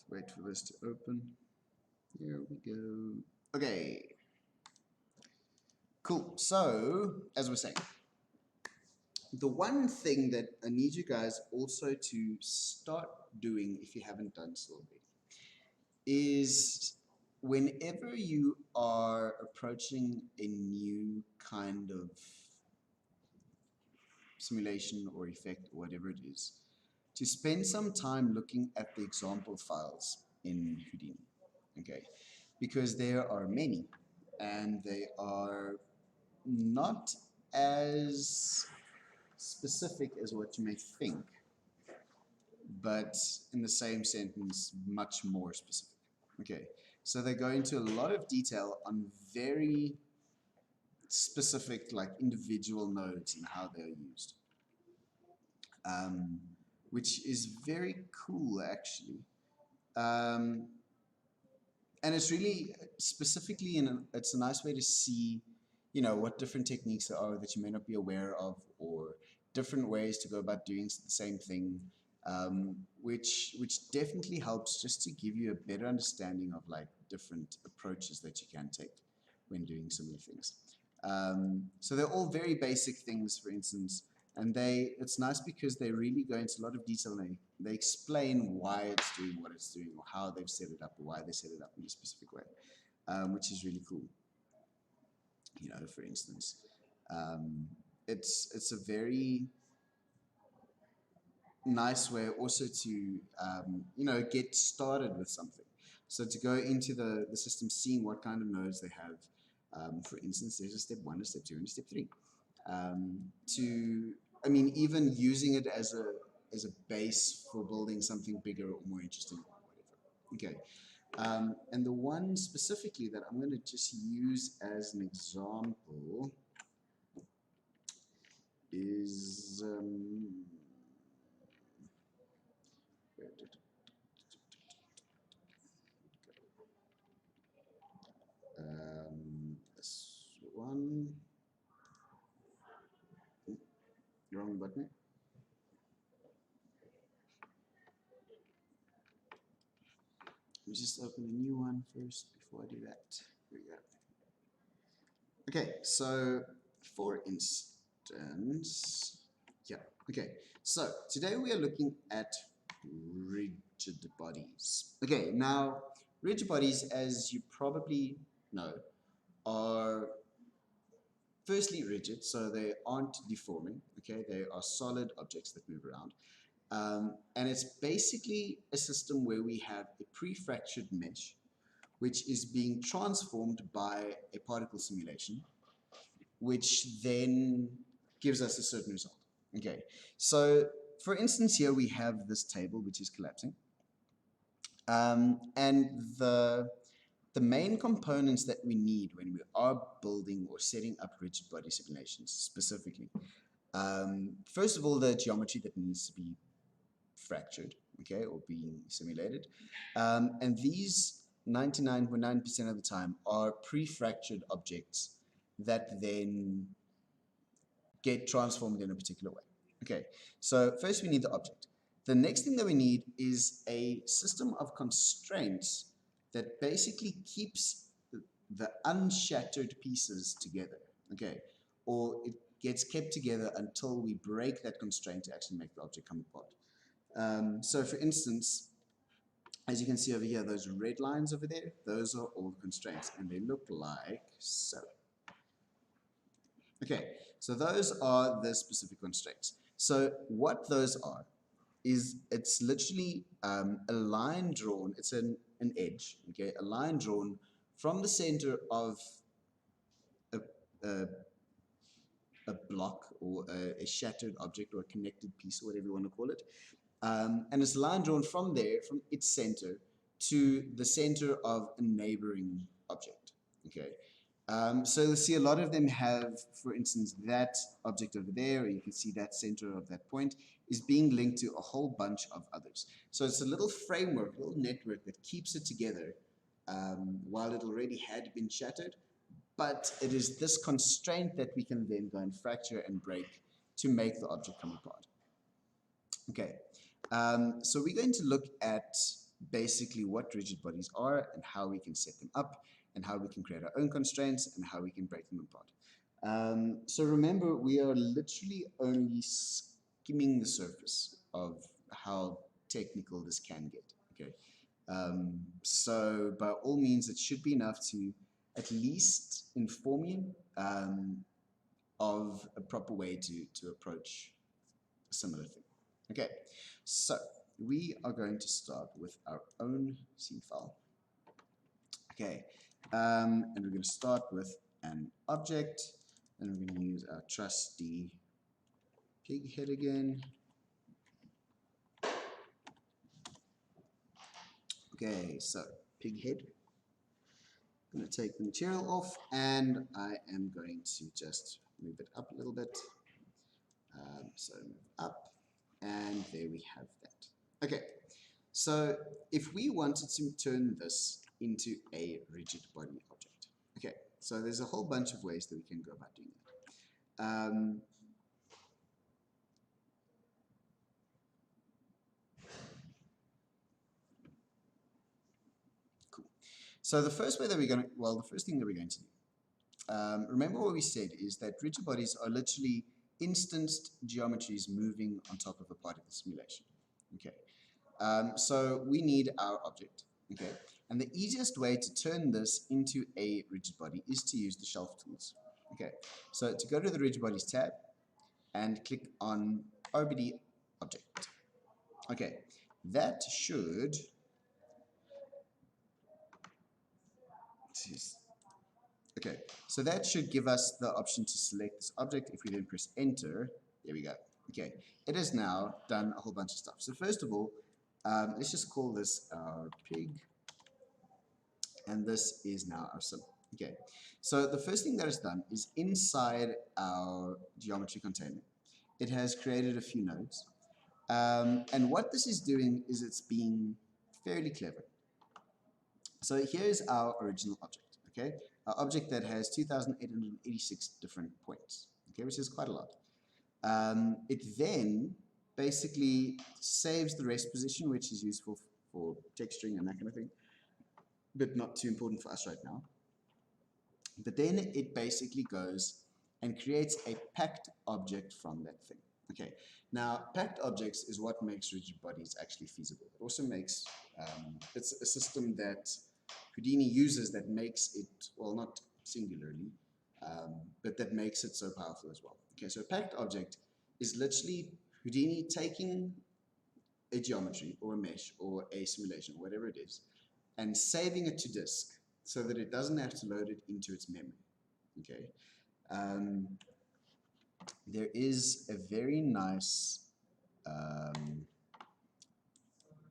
Wait for this to open. Here we go. Okay. Cool. So, as we're saying, the one thing that I need you guys also to start doing, if you haven't done so already, is whenever you are approaching a new kind of simulation or effect or whatever it is, to spend some time looking at the example files in Houdini, okay? Because there are many, and they are not as specific as what you may think, but in the same sentence, much more specific. Okay, so they go into a lot of detail on very specific, like individual nodes and how they're used, which is very cool actually. And it's really specifically it's a nice way to see, you know, what different techniques there are that you may not be aware of, or different ways to go about doing the same thing, which definitely helps just to give you a better understanding of like different approaches that you can take when doing similar things. So they're all very basic things, for instance, and it's nice because they really go into a lot of detail and they explain why it's doing what it's doing, or how they've set it up, or why they set it up in a specific way, which is really cool. You know, for instance, it's a very nice way also to you know, get started with something. So to go into the system, seeing what kind of nodes they have. For instance, there's a step 1, a step 2, and a step 3. I mean, even using it as a base for building something bigger or more interesting or whatever. Okay. And the one specifically that I'm going to just use as an example is this one. Wrong button. Let me just open a new one first before I do that. Here we go. Okay, so for instance, yeah, okay. So today we are looking at rigid bodies. Okay, now rigid bodies, as you probably know, are firstly rigid, so they aren't deforming. Okay, they are solid objects that move around. And it's basically a system where we have a pre-fractured mesh, which is being transformed by a particle simulation, which then gives us a certain result. Okay, so for instance, here we have this table which is collapsing. And the main components that we need when we are building or setting up rigid body simulations specifically, first of all, the geometry that needs to be fractured, okay, or being simulated. And these 99.9% of the time are pre-fractured objects that then get transformed in a particular way. Okay, so first we need the object. The next thing that we need is a system of constraints that basically keeps the unshattered pieces together, okay, or it gets kept together until we break that constraint to actually make the object come apart. So for instance, as you can see over here, those red lines over there, those are all the constraints, and they look like so. Okay, so those are the specific constraints. So what those are is it's literally a line drawn, it's an edge, okay, a line drawn from the center of a block or a shattered object or a connected piece or whatever you want to call it. And it's a line drawn from there, from its center, to the center of a neighboring object. Okay. So you'll see a lot of them have, for instance, that object over there, or you can see that center of that point is being linked to a whole bunch of others. So it's a little framework, a little network that keeps it together while it already had been shattered. But it is this constraint that we can then go and fracture and break to make the object come apart. Okay, so we're going to look at basically what rigid bodies are and how we can set them up and how we can create our own constraints and how we can break them apart. So remember, we are literally only skimming the surface of how technical this can get. Okay, so by all means, it should be enough to at least inform you of a proper way to approach a similar thing. Okay, so we are going to start with our own scene file. Okay, and we're going to start with an object, and we're going to use our trusty pig head again. Okay, so pig head. I'm going to take the material off, and I am going to just move it up a little bit. So move up, and there we have that. Okay, so if we wanted to turn this into a rigid body object, okay, so there's a whole bunch of ways that we can go about doing that. Cool. So the first way that we're going to, well, the first thing that we're going to do, remember what we said is that rigid bodies are literally instanced geometries moving on top of a particle simulation. Okay, so we need our object. Okay, and the easiest way to turn this into a rigid body is to use the shelf tools. Okay, so to go to the rigid bodies tab and click on RBD object. Okay, that should okay, so that should give us the option to select this object. If we then press enter, there we go. Okay, it has now done a whole bunch of stuff. So first of all, let's just call this our pig, and this is now our symbol. Okay, so the first thing that it's done is inside our geometry container, it has created a few nodes. And what this is doing is it's being fairly clever. So here's our original object, okay? Our object that has 2,886 different points, okay, which is quite a lot. It then basically saves the rest position, which is useful for texturing and that kind of thing, but not too important for us right now. But then it basically goes and creates a packed object from that thing. Okay, now packed objects is what makes rigid bodies actually feasible. It also makes, it's a system that Houdini uses that makes it, well, not singularly, but that makes it so powerful as well. Okay, so a packed object is literally Houdini taking a geometry or a mesh or a simulation, whatever it is, and saving it to disk so that it doesn't have to load it into its memory. Okay, there is a very nice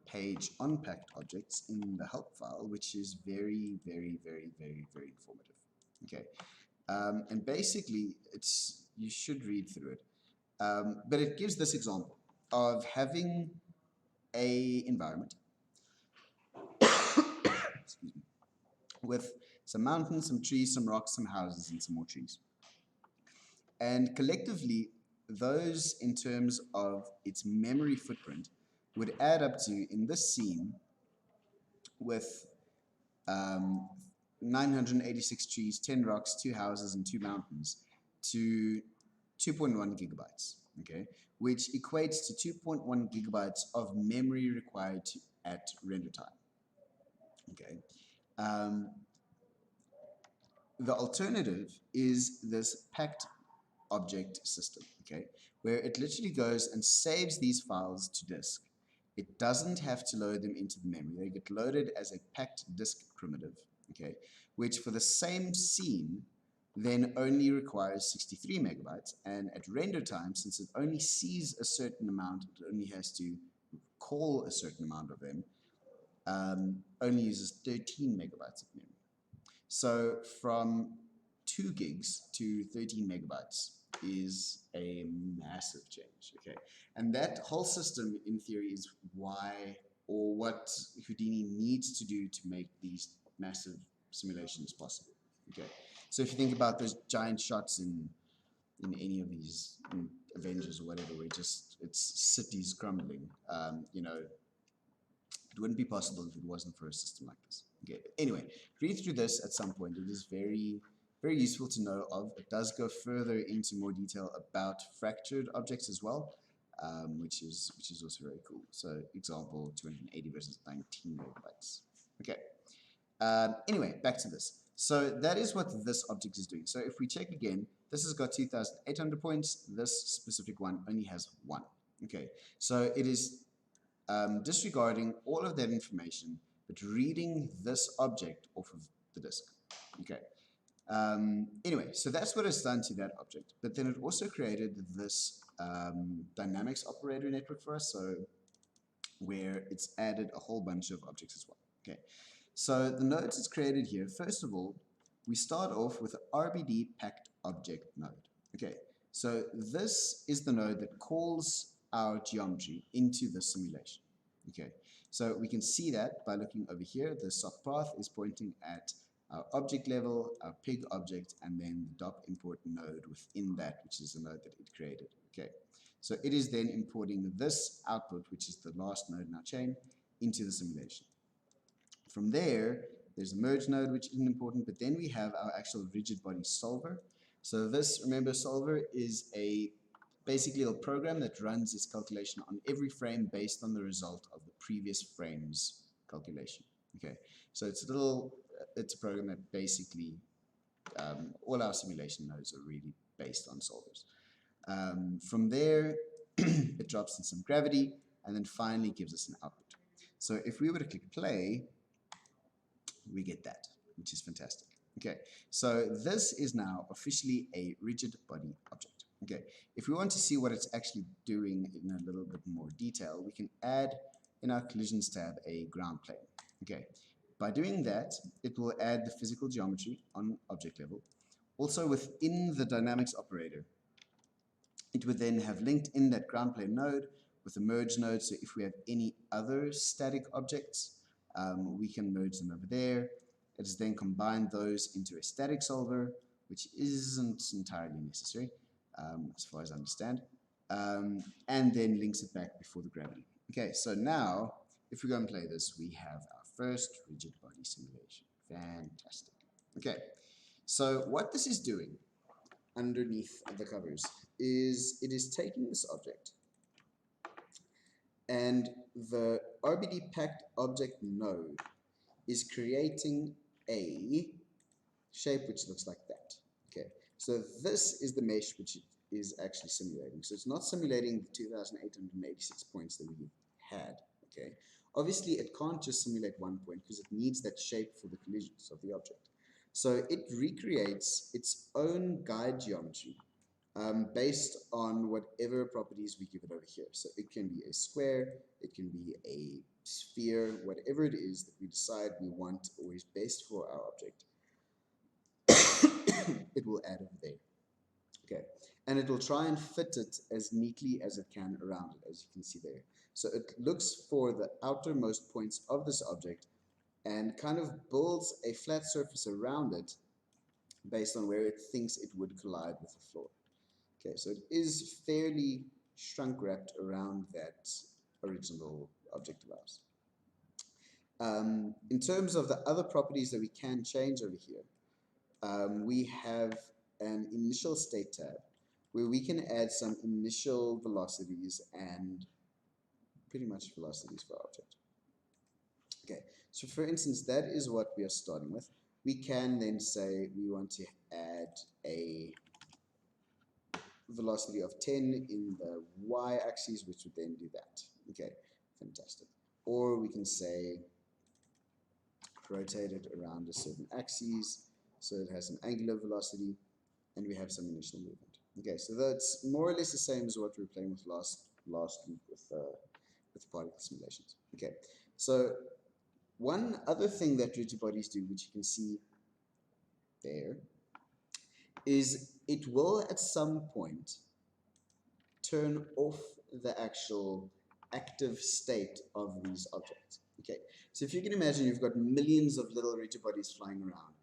page on packed objects in the help file, which is very, very, very, very, very informative. Okay, and basically, you should read through it, but it gives this example of having a environment excuse me, with some mountains, some trees, some rocks, some houses, and some more trees. And collectively, those in terms of its memory footprint would add up to, in this scene, with 986 trees, 10 rocks, 2 houses, and 2 mountains, to 2.1 gigabytes, okay, which equates to 2.1 gigabytes of memory required at render time. Okay. The alternative is this packed object system, okay, where it literally goes and saves these files to disk. It doesn't have to load them into the memory. They get loaded as a packed disk primitive, okay, which for the same scene then only requires 63 megabytes, and at render time, since it only sees a certain amount, it only has to call a certain amount of them, only uses 13 megabytes of memory. So from 2 gigs to 13 megabytes is a massive change, okay? And that whole system, in theory, is why, or what Houdini needs to do to make these massive simulations possible, okay? So if you think about those giant shots in any of these Avengers or whatever, where it's cities crumbling, you know, It wouldn't be possible if it wasn't for a system like this. Okay, but anyway, read through this at some point. It is very, very useful to know of. It does go further into more detail about fractured objects as well, which is also very cool. So example 280 versus 19 megabytes. Okay. Anyway, back to this. So that is what this object is doing. So if we check again, this has got 2,800 points. This specific one only has 1. Okay, so it is disregarding all of that information, but reading this object off of the disk. Okay. Anyway, so that's what it's done to that object. But then it also created this dynamics operator network for us, so where it's added a whole bunch of objects as well. Okay. So the nodes it's created here, first of all, we start off with the RBD packed object node. Okay, so this is the node that calls our geometry into the simulation. Okay, so we can see that by looking over here. The soft path is pointing at our object level, our pig object, and then the dop import node within that, which is the node that it created. Okay, so it is then importing this output, which is the last node in our chain, into the simulation. From there, there's a merge node, which isn't important, but then we have our actual rigid body solver. So this, remember, solver is basically a program that runs its calculation on every frame based on the result of the previous frame's calculation. Okay, so it's a program that basically all our simulation nodes are really based on solvers. From there, it drops in some gravity and then finally gives us an output. So if we were to click play, we get that, which is fantastic. Okay, so this is now officially a rigid body object. Okay, if we want to see what it's actually doing in a little bit more detail, we can add in our collisions tab a ground plane. Okay, by doing that, it will add the physical geometry on object level. Also within the dynamics operator, it would then have linked in that ground plane node with a merge node. So if we have any other static objects, we can merge them over there. It has then combined those into a static solver, which isn't entirely necessary, as far as I understand, and then links it back before the gravity. Okay, so now, if we go and play this, we have our first rigid body simulation. Fantastic. Okay, so what this is doing underneath the covers is it is taking this object, and the RBD packed object node is creating a shape which looks like that. Okay, so this is the mesh which it is actually simulating. So it's not simulating the 2,886 points that we had. Okay, obviously it can't just simulate one point because it needs that shape for the collisions of the object. So it recreates its own guide geometry based on whatever properties we give it over here. So it can be a square, it can be a sphere, whatever it is that we decide we want or is best for our object, it will add over there. Okay, and it will try and fit it as neatly as it can around it, as you can see there. So it looks for the outermost points of this object and kind of builds a flat surface around it based on where it thinks it would collide with the floor. Okay, so it is fairly shrunk wrapped around that original object of ours. In terms of the other properties that we can change over here, we have an initial state tab where we can add some initial velocities and pretty much velocities for our object. Okay, so for instance, that is what we are starting with. We can then say we want to add a velocity of 10 in the y-axis, which would then do that. Okay, fantastic. Or we can say rotate it around a certain axis so it has an angular velocity, and we have some initial movement. Okay, so that's more or less the same as what we were playing with last week with particle simulations. Okay, so one other thing that rigid bodies do, which you can see there, is it will at some point turn off the actual active state of these objects. Okay, so if you can imagine you've got millions of little rigid bodies flying around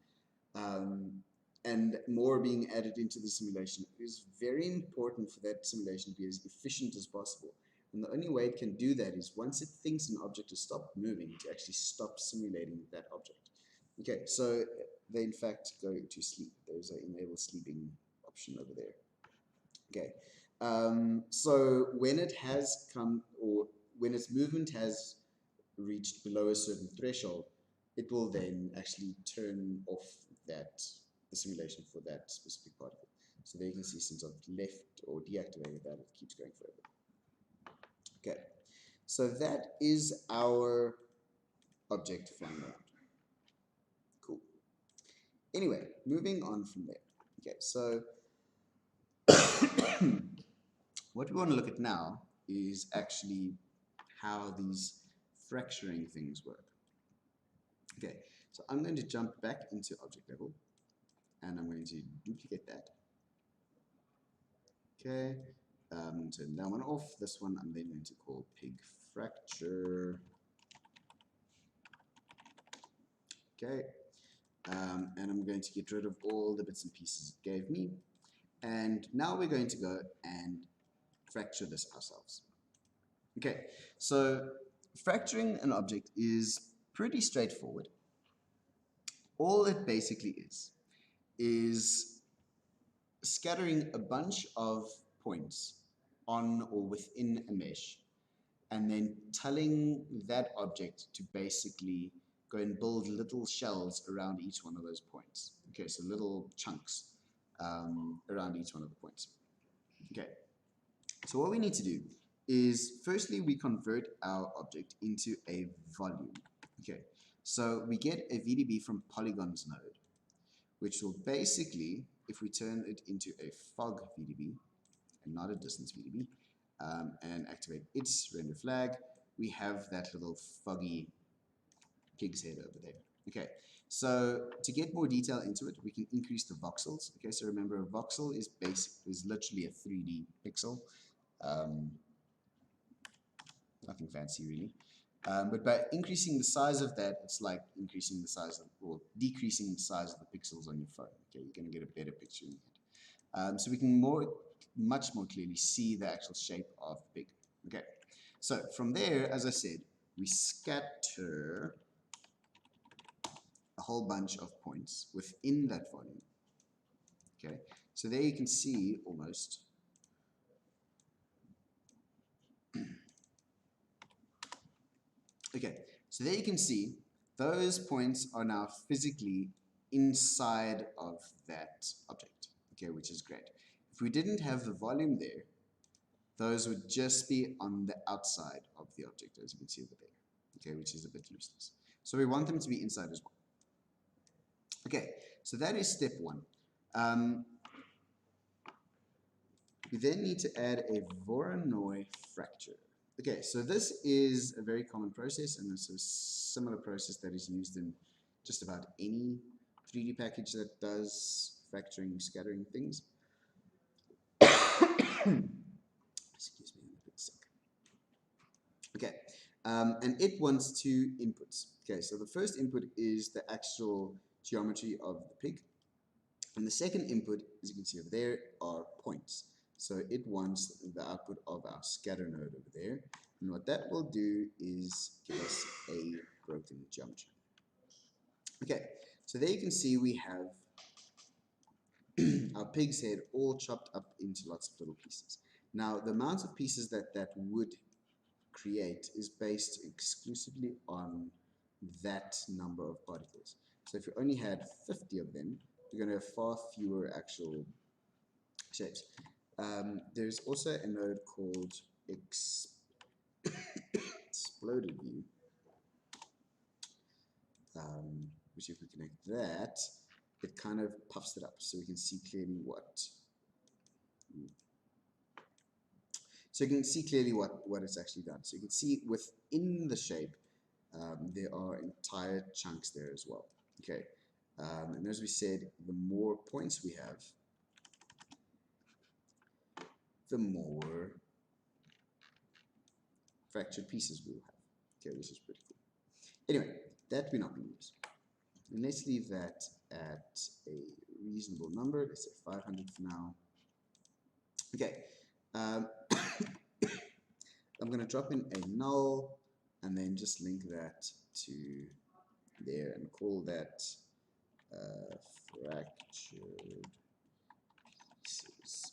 and more being added into the simulation, it is very important for that simulation to be as efficient as possible. And the only way it can do that is once it thinks an object has stopped moving, to actually stop simulating that object. Okay, so they in fact go to sleep. There's an enable sleeping option over there. Okay, so when it has come, or when its movement has reached below a certain threshold, it will then actually turn off the simulation for that specific particle. So there you can see, since I've left or deactivated that, it keeps going forever. Okay, so that is our object flying around. Cool. Anyway, moving on from there. Okay, so what we want to look at now is actually how these fracturing things work. Okay, so I'm going to jump back into object level, and I'm going to duplicate that. Okay, turn that one off. This one I'm then going to call pig fracture. Okay, and I'm going to get rid of all the bits and pieces it gave me. And now we're going to go and fracture this ourselves. Okay, so fracturing an object is pretty straightforward. All it basically is scattering a bunch of points on or within a mesh, and then telling that object to basically go and build little shells around each one of those points. Okay, so little chunks around each one of the points. Okay, so what we need to do is, firstly, we convert our object into a volume. Okay, so we get a VDB from polygons node, which will basically, if we turn it into a fog VDB and not a distance VDB, and activate its render flag, we have that little foggy pig's head over there. Okay, so to get more detail into it, we can increase the voxels. Okay, so remember, a voxel is literally a 3D pixel. Nothing fancy really. But by increasing the size of that, it's like increasing the size of, or decreasing the size of the pixels on your phone. Okay, you're going to get a better picture in your head. So we can much more clearly see the actual shape of the pig. Okay, so from there, as I said, we scatter a whole bunch of points within that volume. Okay, so there you can see almost okay, so there you can see those points are now physically inside of that object, okay, which is great. If we didn't have the volume there, those would just be on the outside of the object, as you can see over there, okay, which is a bit useless. So we want them to be inside as well. Okay, so that is step one. We then need to add a Voronoi fracture. Okay, so this is a very common process, and it's a similar process that is used in just about any 3D package that does fracturing, scattering things. Excuse me, I'm a bit sick. Okay, and it wants two inputs. Okay, so the first input is the actual geometry of the pig, and the second input, as you can see over there, are points. So it wants the output of our scatter node over there. And what that will do is give us a broken geometry. Okay, so there you can see we have our pig's head all chopped up into lots of little pieces. Now, the amount of pieces that that would create is based exclusively on that number of particles. So if you only had 50 of them, you're going to have far fewer actual shapes. There's also a node called exploded view, which if we connect that, it kind of puffs it up so we can see clearly what. So you can see clearly what it's actually done. So you can see within the shape, there are entire chunks there as well. Okay, and as we said, the more points we have, the more fractured pieces we'll have. Okay, which is pretty cool. Anyway, that we're not going to use. And let's leave that at a reasonable number. Let's say 500 for now. Okay. I'm going to drop in a null and then just link that to there and call that fractured pieces.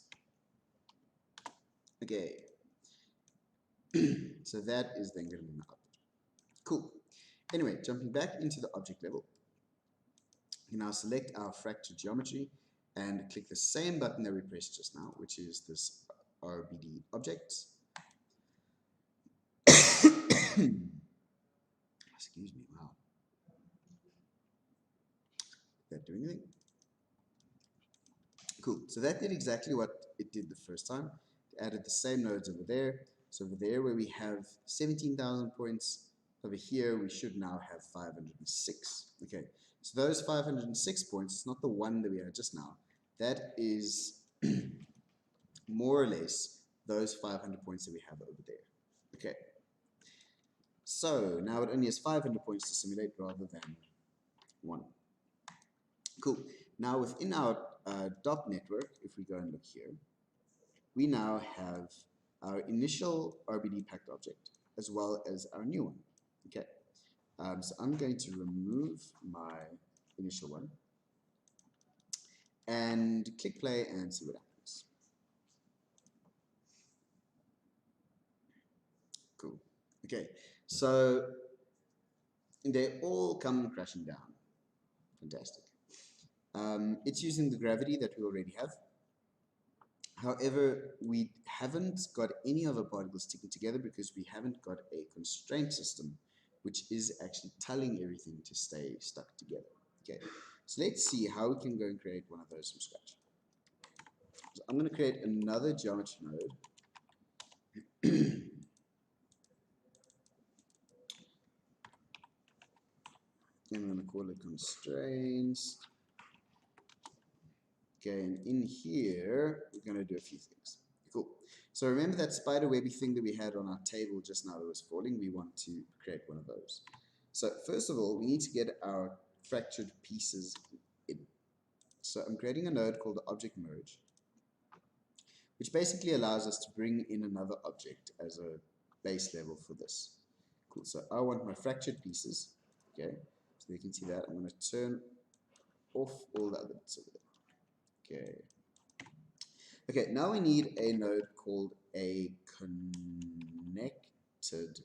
Okay, so that is then going to be my object. Cool. Anyway, jumping back into the object level, you now select our fractured geometry and click the same button that we pressed just now, which is this RBD object. Excuse me, wow. Did that do anything? Cool, so that did exactly what it did the first time. It added the same nodes over there. So over there where we have 17,000 points, over here we should now have 506. Okay, so those 506 points, it's not the one that we had just now. That is more or less those 500 points that we have over there. Okay, so now it only has 500 points to simulate rather than 1. Cool. Now within our dot network, if we go and look here, we now have our initial RBD packed object as well as our new one. Okay, so I'm going to remove my initial one and click play and see what happens. Cool. Okay, so they all come crashing down. Fantastic. It's using the gravity that we already have. However, we haven't got any other particles sticking together because we haven't got a constraint system, which is actually telling everything to stay stuck together. Okay, so let's see how we can go and create one of those from scratch. So I'm going to create another geometry node. And I'm going to call it constraints. Okay, and in here, we're going to do a few things. Cool. So remember that spider webby thing that we had on our table just now that was falling? We want to create one of those. So first of all, we need to get our fractured pieces in. So I'm creating a node called object merge, which basically allows us to bring in another object as a base level for this. Cool. So I want my fractured pieces. Okay. So you can see that. I'm going to turn off all the other bits over there. Okay. Okay, now we need a node called a connected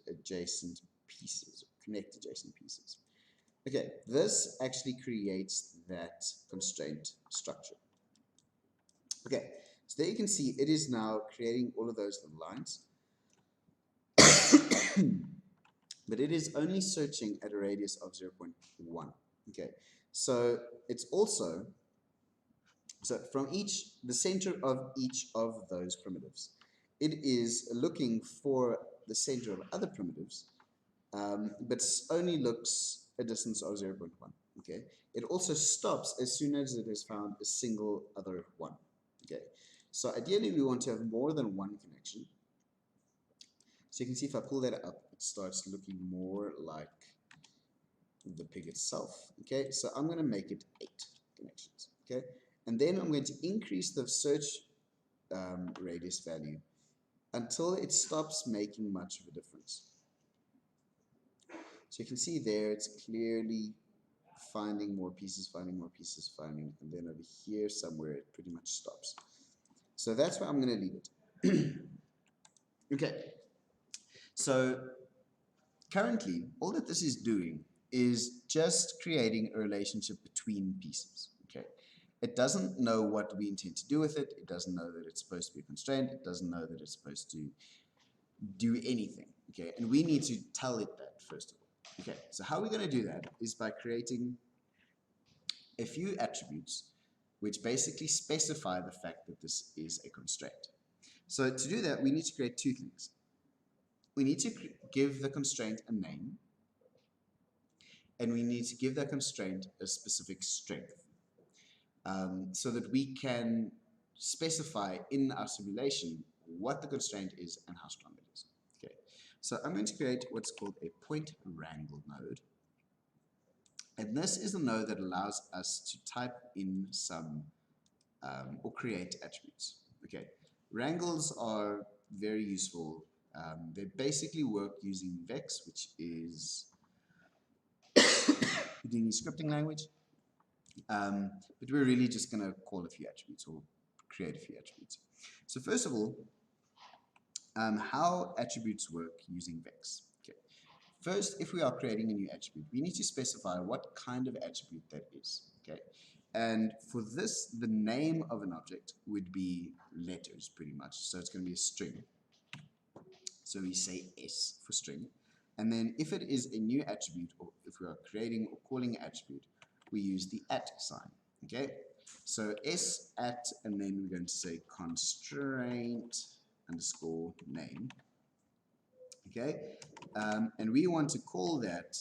adjacent pieces. Connect adjacent pieces. Okay, this actually creates that constraint structure. Okay, so there you can see it is now creating all of those little lines. But it is only searching at a radius of 0.1. Okay, so it's also, so from the center of each of those primitives, it is looking for the center of other primitives, but only looks a distance of 0.1. Okay, it also stops as soon as it has found a single other one. Okay, so ideally we want to have more than one connection. So you can see if I pull that up, it starts looking more like the pig itself. Okay, so I'm going to make it 8 connections. Okay, and then I'm going to increase the search radius value until it stops making much of a difference. So you can see there it's clearly finding more pieces, finding more pieces, finding, and then over here somewhere it pretty much stops. So that's where I'm going to leave it. Okay, so currently all that this is doing is just creating a relationship between pieces. Okay, it doesn't know what we intend to do with it. It doesn't know that it's supposed to be a constraint. It doesn't know that it's supposed to do anything. Okay, and we need to tell it that first of all. Okay, so how we're going to do that is by creating a few attributes which basically specify the fact that this is a constraint. So to do that, we need to create 2 things. We need to give the constraint a name, and we need to give that constraint a specific strength, so that we can specify in our simulation what the constraint is and how strong it is. Okay, so I'm going to create what's called a point wrangle node. And this is a node that allows us to type in some or create attributes. Okay, wrangles are very useful They basically work using Vex, which is Houdini scripting language. But we're really just going to call a few attributes or create a few attributes. So first of all, how attributes work using Vex. Okay. First, if we are creating a new attribute, we need to specify what kind of attribute that is. Okay. And for this, the name of an object would be letters pretty much. So it's going to be a string. So we say S for string. And then if it is a new attribute, or if we are creating or calling an attribute, we use the at sign. Okay. So S at, and then we're going to say constraint underscore name. Okay. And we want to call that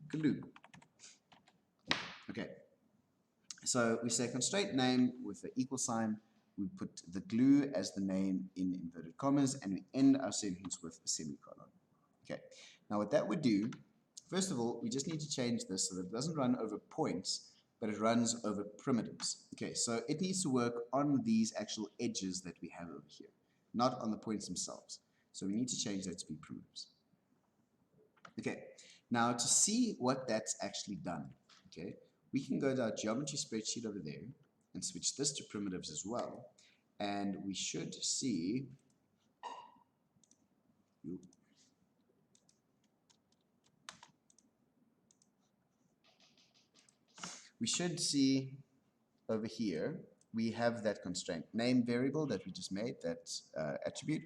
glue. Okay. So we say constraint name with the equal sign. We put the glue as the name in inverted commas, and we end our sentence with a semicolon. Okay. Now what that would do, first of all, we just need to change this so that it doesn't run over points, but it runs over primitives. Okay, so it needs to work on these actual edges that we have over here, not on the points themselves. So we need to change that to be primitives. Okay, now to see what that's actually done, okay, we can go to our geometry spreadsheet over there and switch this to primitives as well. And we should see, over here, we have that constraint name variable that we just made, that attribute,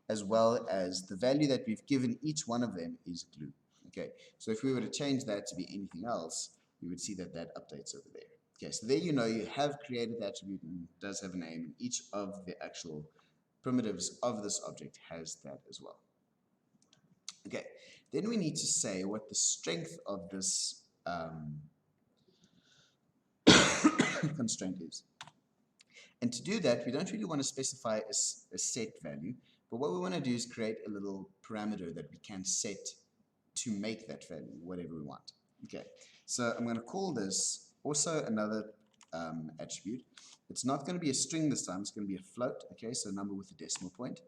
as well as the value that we've given each one of them is glue. Okay, so if we were to change that to be anything else, you would see that that updates over there. Okay, so there you know you have created the attribute and it does have a name, and each of the actual primitives of this object has that as well. Okay, then we need to say what the strength of this constraint is. And to do that, we don't really want to specify a set value, but what we want to do is create a little parameter that we can set to make that value whatever we want. Okay, so I'm going to call this also another attribute. It's not going to be a string this time, it's going to be a float. Okay, so a number with a decimal point.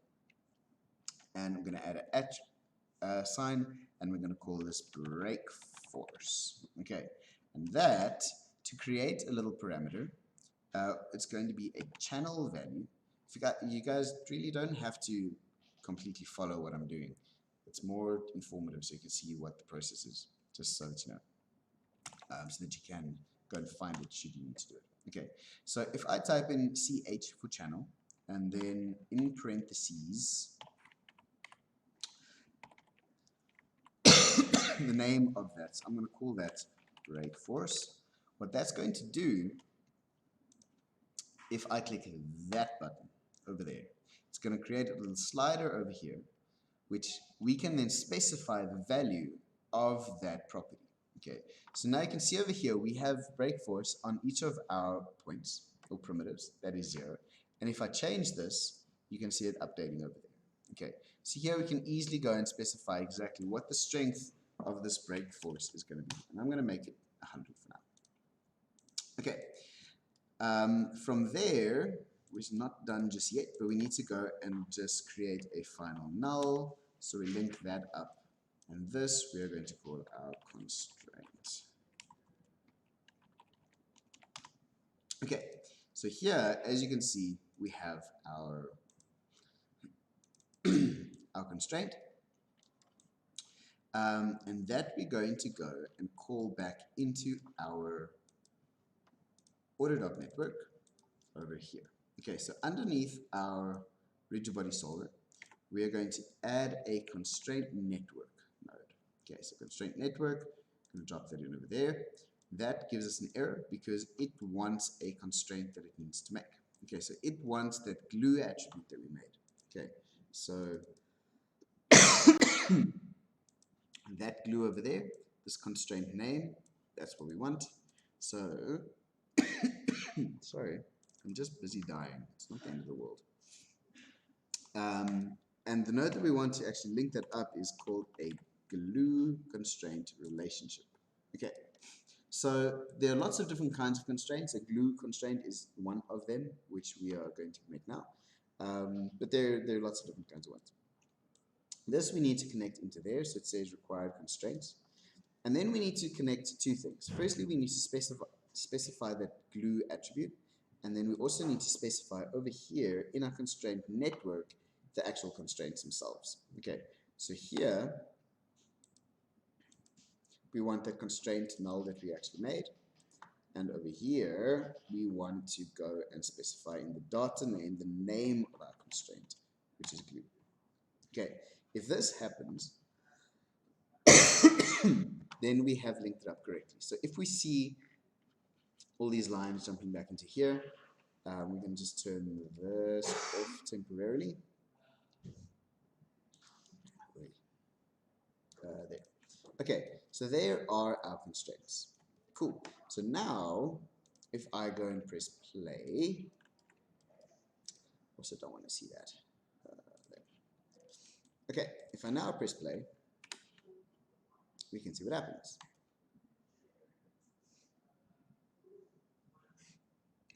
And I'm going to add an at sign, and we're going to call this break force. Okay, and that, to create a little parameter, it's going to be a channel value. You guys really don't have to completely follow what I'm doing. It's more informative so you can see what the process is, just so that you know, so that you can go and find it should you need to do it. Okay, so if I type in CH for channel, and then in parentheses, the name of that, so I'm going to call that break force. What that's going to do, if I click that button over there, it's going to create a little slider over here, which we can then specify the value of that property. Okay, so now you can see over here we have break force on each of our points or primitives, that is 0. And if I change this, you can see it updating over there. Okay, so here we can easily go and specify exactly what the strength of this break force is going to be. And I'm going to make it 100 for now. Okay, from there, we're not done just yet, but we need to go and just create a final null. So we link that up, and this we are going to call our constraint. Okay, so here, as you can see, we have our our constraint, and that we're going to go and call back into our Autodoc network over here. Okay, so underneath our rigid body solver, we are going to add a constraint network node. Okay, so constraint network, I'm going to drop that in over there. That gives us an error because it wants a constraint that it needs to make. Okay, so it wants that glue attribute that we made. Okay, so that glue over there, this constraint name, that's what we want. So, sorry, I'm just busy dying. It's not the end of the world. And the node that we want to actually link that up is called a glue constraint relationship. Okay, so there are lots of different kinds of constraints. A glue constraint is one of them, which we are going to make now. But there are lots of different kinds of ones. This we need to connect into there, so it says required constraints. And then we need to connect two things. Firstly, we need to specify that glue attribute, and then we also need to specify over here in our constraint network the actual constraints themselves. Okay, so here we want the constraint null that we actually made, and over here we want to go and specify in the data name the name of our constraint, which is glue. Okay, if this happens, then we have linked it up correctly. So if we see all these lines jumping back into here, we can just turn this off temporarily. There. Okay, so there are our constraints. Cool. So now, if I go and press play, also don't want to see that. There. Okay, if I now press play, we can see what happens.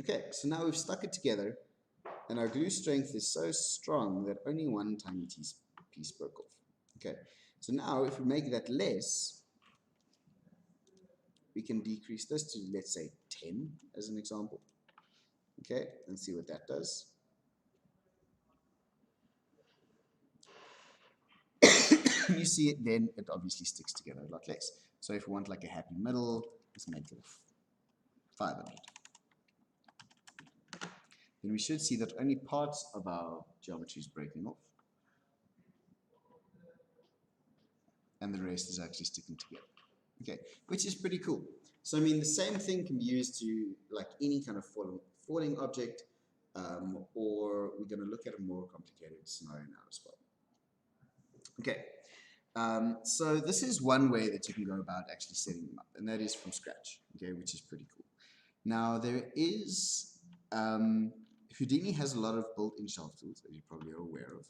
Okay, so now we've stuck it together, and our glue strength is so strong that only one tiny piece broke off. Okay, so now if we make that less, we can decrease this to, let's say, 10 as an example. Okay, and see what that does. You see it, then it obviously sticks together a lot less. So if we want like a happy middle, let's make it 500. Then we should see that only parts of our geometry is breaking off, and the rest is actually sticking together. Okay, which is pretty cool. So I mean, the same thing can be used to like any kind of falling object, or we're going to look at a more complicated scenario now as well. Okay, so this is one way that you can go about actually setting them up, and that is from scratch. Okay, which is pretty cool. Now there is Houdini has a lot of built-in shelf tools that you probably are aware of,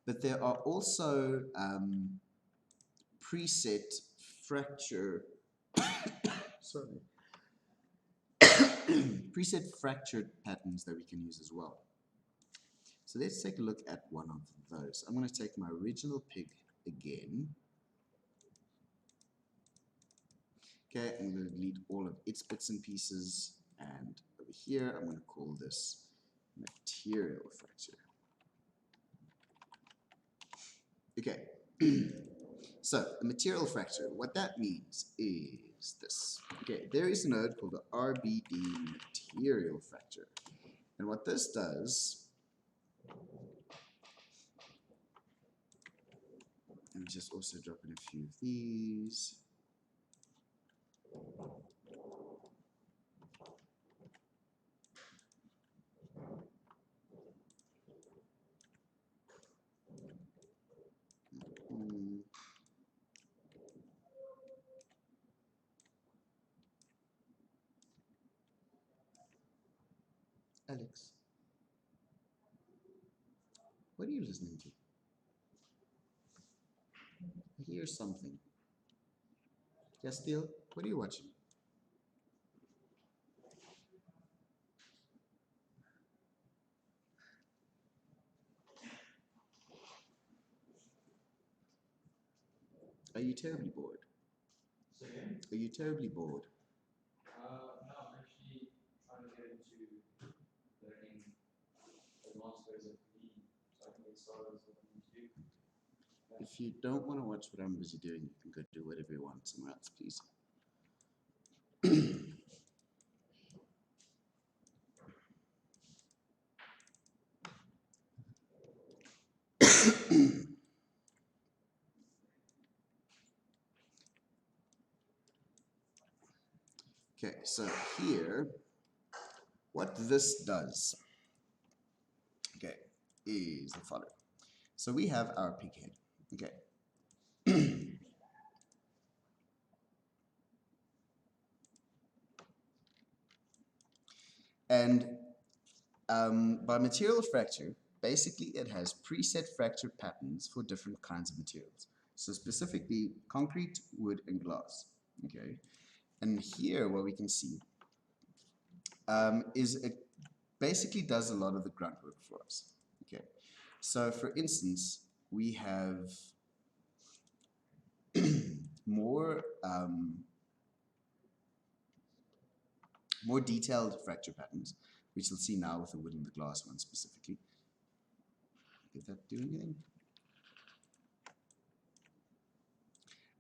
but there are also preset fracture sorry preset fractured patterns that we can use as well. So let's take a look at one of those. I'm going to take my original pig again. Okay, I'm going to delete all of its bits and pieces, and over here I'm going to call this material fracture. Okay, so a material fracture, what that means is this. Okay, there is a node called the RBD material fracture, and what this does, let me just also drop in a few of these. Alex, what are you listening to? I hear something. Castile, what are you watching? Are you terribly bored? Are you terribly bored? No, I'm actually trying to get into learning advanced ways of Houdini, so I can get started with what I need to do. If you don't want to watch what I'm busy doing, you can go do whatever you want somewhere else, please. Okay, so here, what this does, okay, is the following. So we have our pig head, okay. And by material fracture, basically it has preset fracture patterns for different kinds of materials. So specifically concrete, wood, and glass, okay. And here what we can see is it basically does a lot of the grunt work for us. Okay, so for instance, we have more more detailed fracture patterns, which you'll see now with the wood and the glass one specifically. Did that do anything?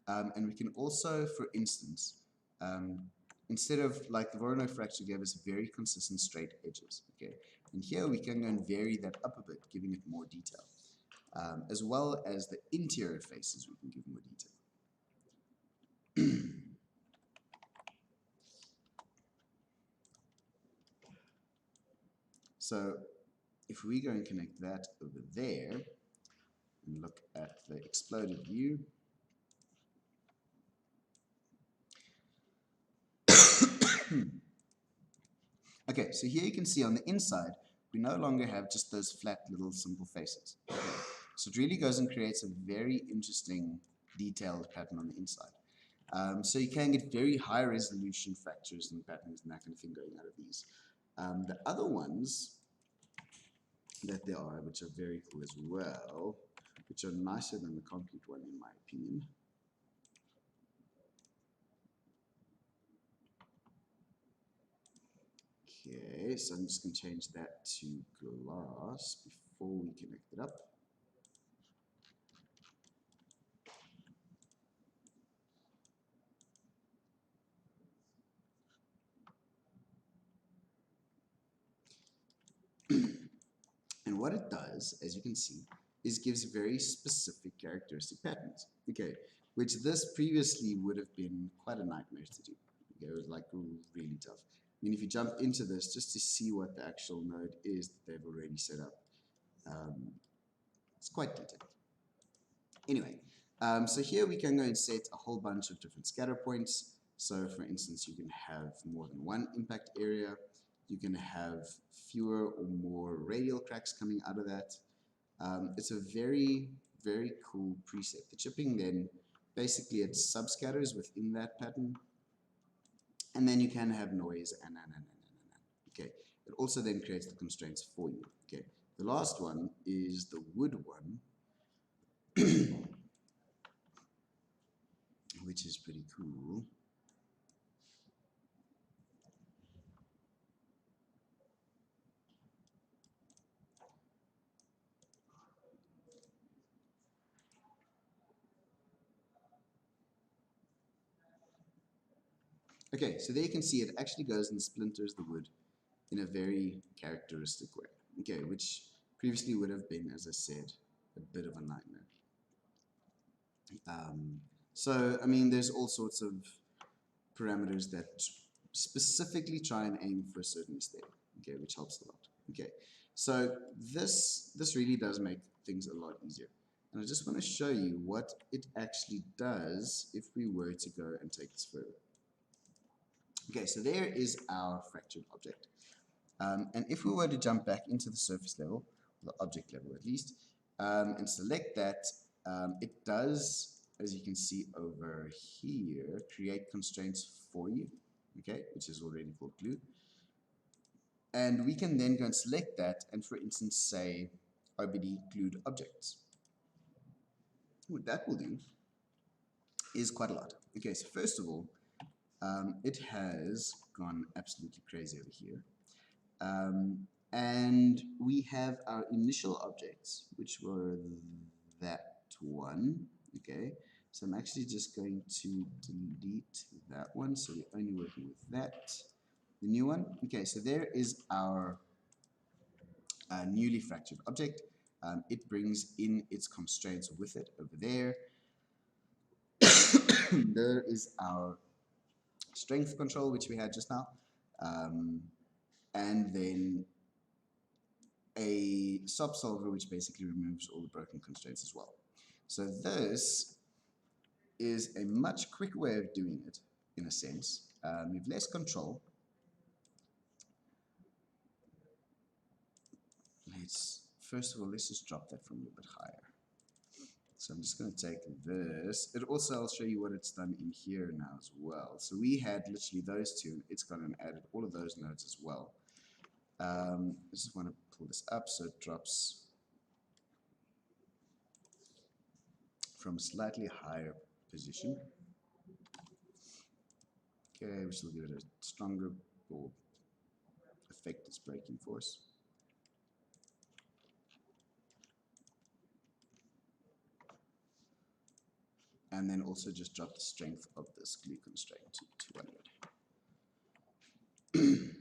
And we can also, for instance, instead of, like, the Voronoi fracture gave us very consistent straight edges, okay? And here we can go and vary that up a bit, giving it more detail. As well as the interior faces, we can give more detail. So if we go and connect that over there and look at the exploded view, okay, so here you can see on the inside, we no longer have just those flat little simple faces. Okay. So it really goes and creates a very interesting detailed pattern on the inside. So you can get very high resolution fractures and patterns and that kind of thing going out of these. The other ones that there are, which are very cool as well, which are nicer than the concrete one in my opinion. Okay, so I'm just going to change that to glass before we connect it up. And what it does, as you can see, is gives very specific characteristic patterns. Okay, which this previously would have been quite a nightmare to do. Okay, it was like really tough. I mean, if you jump into this just to see what the actual node is that they've already set up, it's quite detailed. Anyway, so here we can go and set a whole bunch of different scatter points. So for instance, you can have more than one impact area. You can have fewer or more radial cracks coming out of that. It's a very, very cool preset. The chipping then, basically it subscatters within that pattern. And then you can have noise and. Okay. It also then creates the constraints for you. Okay. The last one is the wood one, which is pretty cool. Okay, so there you can see it actually goes and splinters the wood in a very characteristic way. Okay, which previously would have been, as I said, a bit of a nightmare. So, I mean, there's all sorts of parameters that specifically try and aim for a certain aesthetic, okay, which helps a lot. Okay, so this really does make things a lot easier. And I just want to show you what it actually does if we were to go and take this further. Okay, so there is our fractured object. And if we were to jump back into the surface level, the object level at least, and select that, it does, as you can see over here, create constraints for you, okay, which is already called glue. And we can then go and select that and, for instance, say RBD glued objects. What that will do is quite a lot. Okay, so first of all, it has gone absolutely crazy over here. And we have our initial objects, which were that one. Okay, so I'm actually just going to delete that one, so we're only working with that. The new one. Okay, so there is our newly fractured object. It brings in its constraints with it over there. There is our strength control, which we had just now. And then a subsolver, which basically removes all the broken constraints as well. So this is a much quicker way of doing it, in a sense. You have less control. First of all, let's just drop that from a little bit higher. So I'm just going to take this. It also, I'll show you what it's done in here now as well. So we had literally those two, and it's gone and added all of those nodes as well. I just want to pull this up so it drops from a slightly higher position. Okay, which will give it a stronger or affect its braking force. And then also just drop the strength of this glue constraint to 200.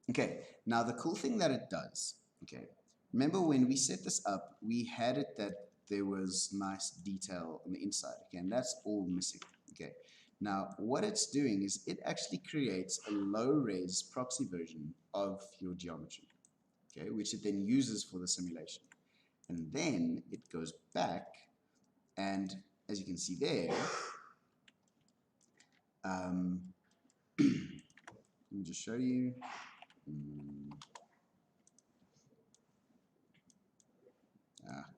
Okay, now the cool thing that it does, okay, remember when we set this up, we had it that there was nice detail on the inside, okay, and that's all missing, okay. Now, what it's doing is it actually creates a low-res proxy version of your geometry, okay, which it then uses for the simulation. And then it goes back, and as you can see there, let me just show you.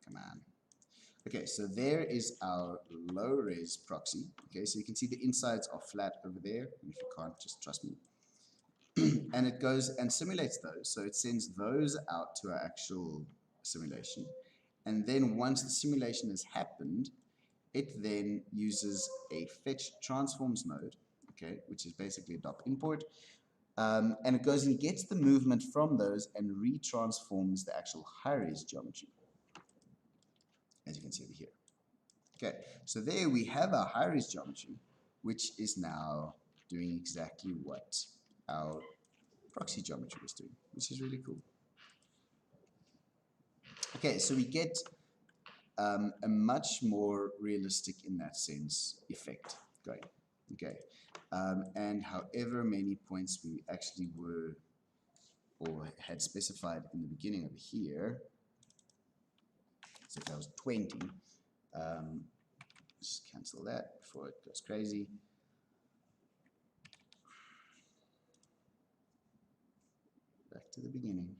Come on. Okay, so there is our low-res proxy. Okay, so you can see the insides are flat over there. And if you can't, just trust me. And it goes and simulates those. So it sends those out to our actual simulation. And then once the simulation has happened, it then uses a fetch transforms node, okay, which is basically a dot import. And it goes and gets the movement from those and retransforms the actual high-res geometry, as you can see over here. Okay, so there we have our high-res geometry, which is now doing exactly what our proxy geometry was doing, which is really cool. Okay, so we get a much more realistic, in that sense, effect going. Okay, and however many points we actually were or had specified in the beginning over here, so if that was 20, just cancel that before it goes crazy. Back to the beginning.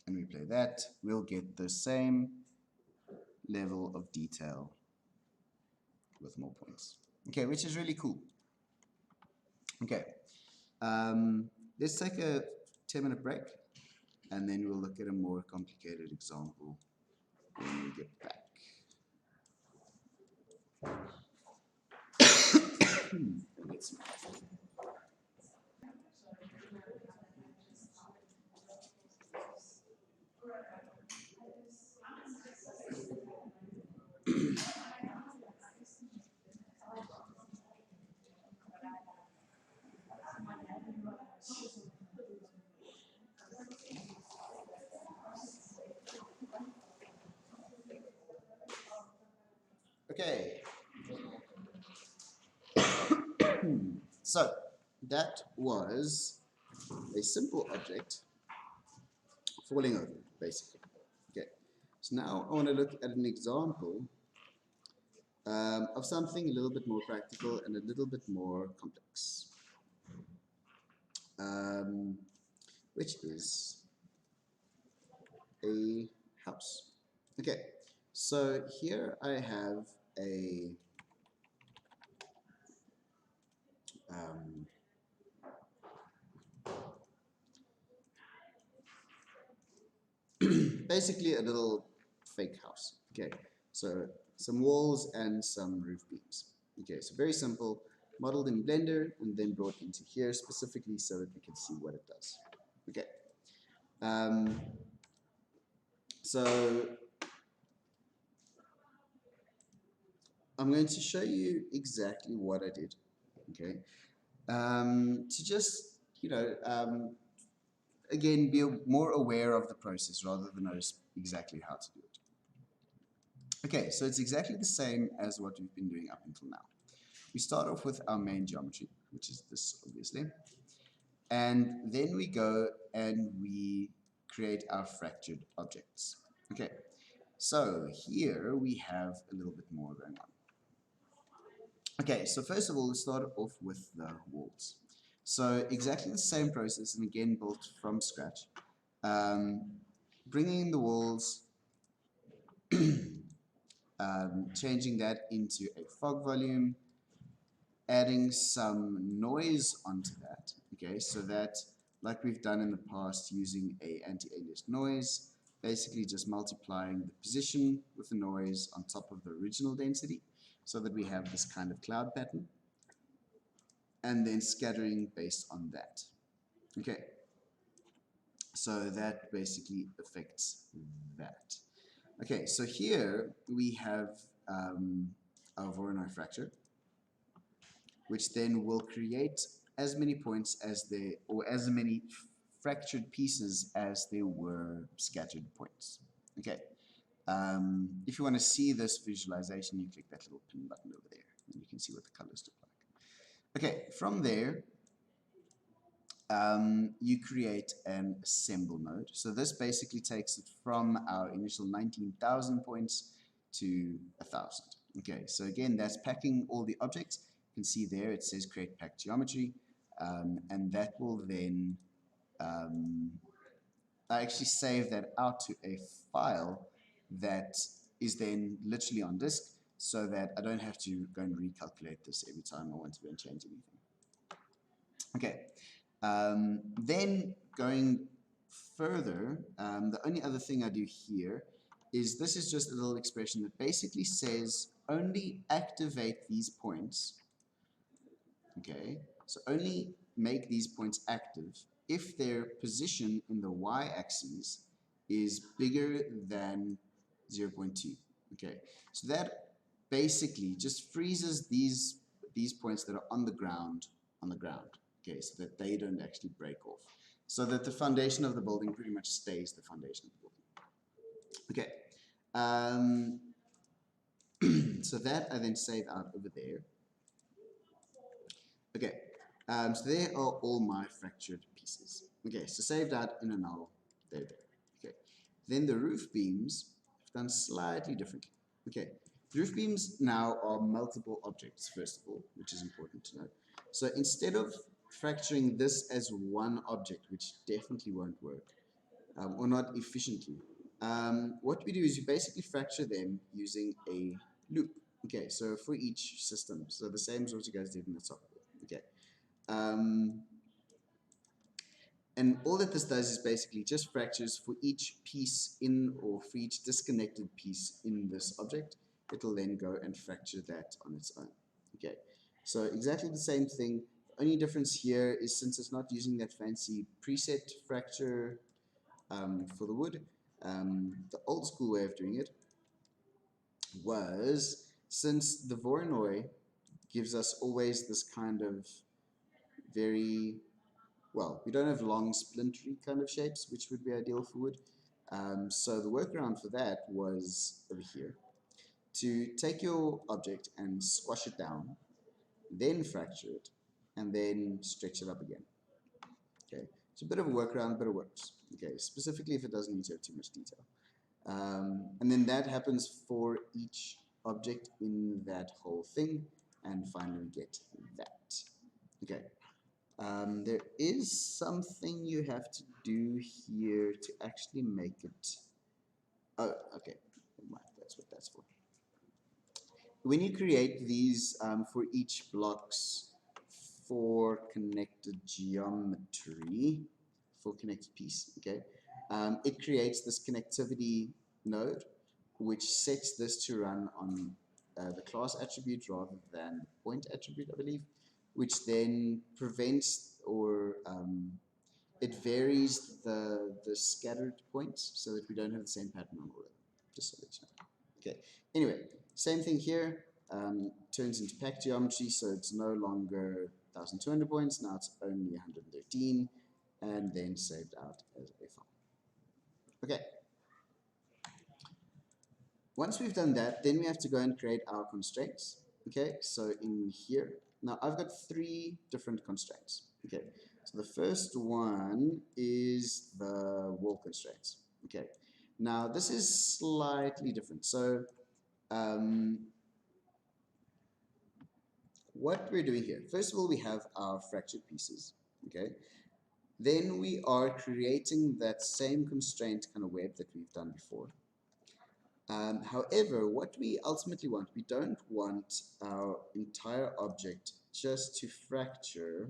And we play that, we'll get the same level of detail with more points. Okay, which is really cool. Okay, let's take a 10-minute break, and then we'll look at a more complicated example when we get back. Let's see. Okay. So that was a simple object falling over, basically. Okay. So now I want to look at an example of something a little bit more practical and a little bit more complex, which is a house. Okay, so here I have a basically a little fake house. Okay, so some walls and some roof beams. Okay, so very simple, modeled in Blender and then brought into here specifically so that we can see what it does. Okay, so I'm going to show you exactly what I did. Okay, to just again be more aware of the process rather than know exactly how to do it. Okay, so it's exactly the same as what we've been doing up until now. We start off with our main geometry, which is this, obviously. And then we go and we create our fractured objects. Okay, so here we have a little bit more going on. Okay, so first of all, let's start off with the walls. So exactly the same process, and again built from scratch. Bringing in the walls, changing that into a fog volume, adding some noise onto that, okay, so that, like we've done in the past using a anti-alias noise, basically just multiplying the position with the noise on top of the original density so that we have this kind of cloud pattern, and then scattering based on that. Okay, so that basically affects that. Okay, so here we have our Voronoi fracture, which then will create as many points as there, or as many fractured pieces as there were scattered points. Okay. If you want to see this visualization, you click that little pin button over there, and you can see what the colors look like. Okay, from there, you create an assemble node. So this basically takes it from our initial 19,000 points to 1,000. Okay, so again, that's packing all the objects. You can see there it says create pack geometry, and that will then I actually save that out to a file that is then literally on disk, so that I don't have to go and recalculate this every time I want to go and change anything. Okay, then going further, the only other thing I do here is this is just a little expression that basically says only activate these points. Okay, so only make these points active if their position in the y-axis is bigger than 0.2. Okay, so that basically just freezes these points that are on the ground. Okay, so that they don't actually break off, so that the foundation of the building pretty much stays the foundation of the building. Okay, so that I then save out over there. Okay, so there are all my fractured pieces. Okay, so saved out in a null, there. Okay, then the roof beams have done slightly differently. Okay, the roof beams now are multiple objects, first of all, which is important to note. So instead of fracturing this as one object, which definitely won't work, or not efficiently, what we do is you basically fracture them using a loop. Okay, so for each system, so the same as what you guys did in the top. Okay, and all that this does is basically just fractures for each piece in, or for each disconnected piece in this object. It'll then go and fracture that on its own. Okay, so exactly the same thing. The only difference here is, since it's not using that fancy preset fracture for the wood, the old school way of doing it was, since the Voronoi gives us always this kind of very, well, we don't have long splintery kind of shapes, which would be ideal for wood. So the workaround for that was over here, to take your object and squash it down, then fracture it, and then stretch it up again. Okay, it's a bit of a workaround, but it works. Okay, specifically if it doesn't need to have too much detail. And then that happens for each object in that whole thing, and finally get that. Okay. There is something you have to do here to actually make it. Oh, okay. That's what that's for. When you create these for each blocks for connected geometry, for connected piece, okay, it creates this connectivity node, which sets this to run on the class attribute rather than the point attribute, I believe, which then prevents, or it varies the scattered points so that we don't have the same pattern on all of them, just so that you know. Okay, anyway, same thing here, turns into pack geometry, so it's no longer 1,200 points, now it's only 113, and then saved out as a file. Okay. Once we've done that, then we have to go and create our constraints. Okay, so in here, now I've got 3 different constraints. Okay, so the first one is the wall constraints. Okay, now this is slightly different. So what we're doing here, first of all, we have our fractured pieces. Okay, then we are creating that same constraint kind of web that we've done before. However, what we ultimately want, we don't want our entire object just to fracture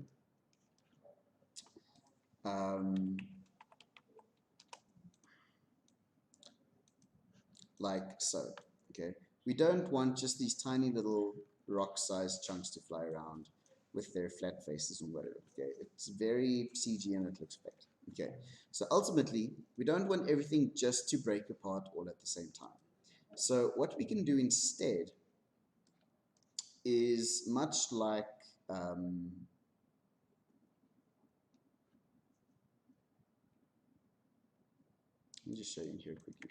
like so, okay? We don't want just these tiny little rock-sized chunks to fly around with their flat faces and whatever, okay? It's very CG and it looks fake, okay? So ultimately, we don't want everything just to break apart all at the same time. So what we can do instead is much like let me just show you here quickly.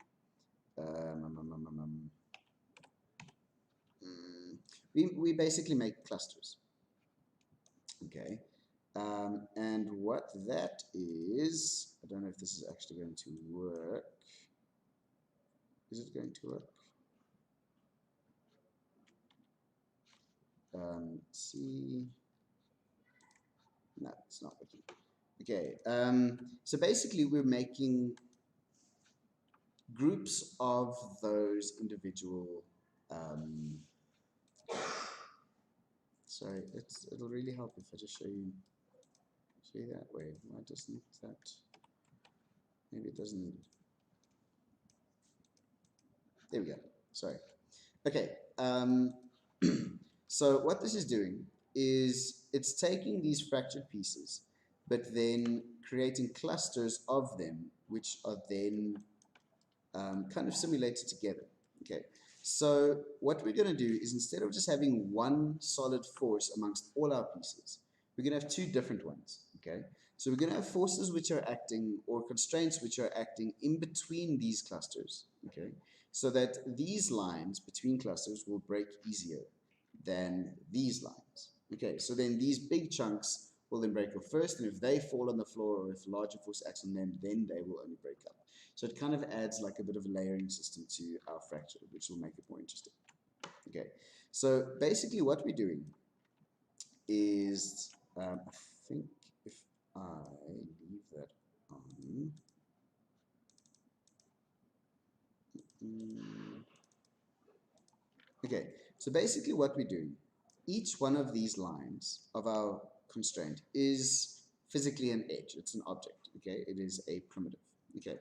We basically make clusters, okay? And what that is, I don't know if this is actually going to work. Is it going to work? Let's see. No, it's not working. Okay, so basically we're making groups of those individual sorry, it'll really help if I just show you that way. Why doesn't that? Maybe it doesn't need it. There we go. Sorry. Okay. So what this is doing is it's taking these fractured pieces, but then creating clusters of them, which are then kind of simulated together. Okay. So what we're going to do is instead of just having one solid force amongst all our pieces, we're going to have two different ones. Okay. So we're going to have forces which are acting, or constraints which are acting in between these clusters. Okay. So that these lines between clusters will break easier than these lines. Okay. So then these big chunks will then break off first, and if they fall on the floor or if larger force acts on them, then they will only break up. So it kind of adds like a bit of a layering system to our fracture, which will make it more interesting. Okay, so basically what we're doing is, I think if I leave that on, okay, so basically what we're doing, each one of these lines of our constraint is physically an edge. It's an object, okay? It is a primitive, okay?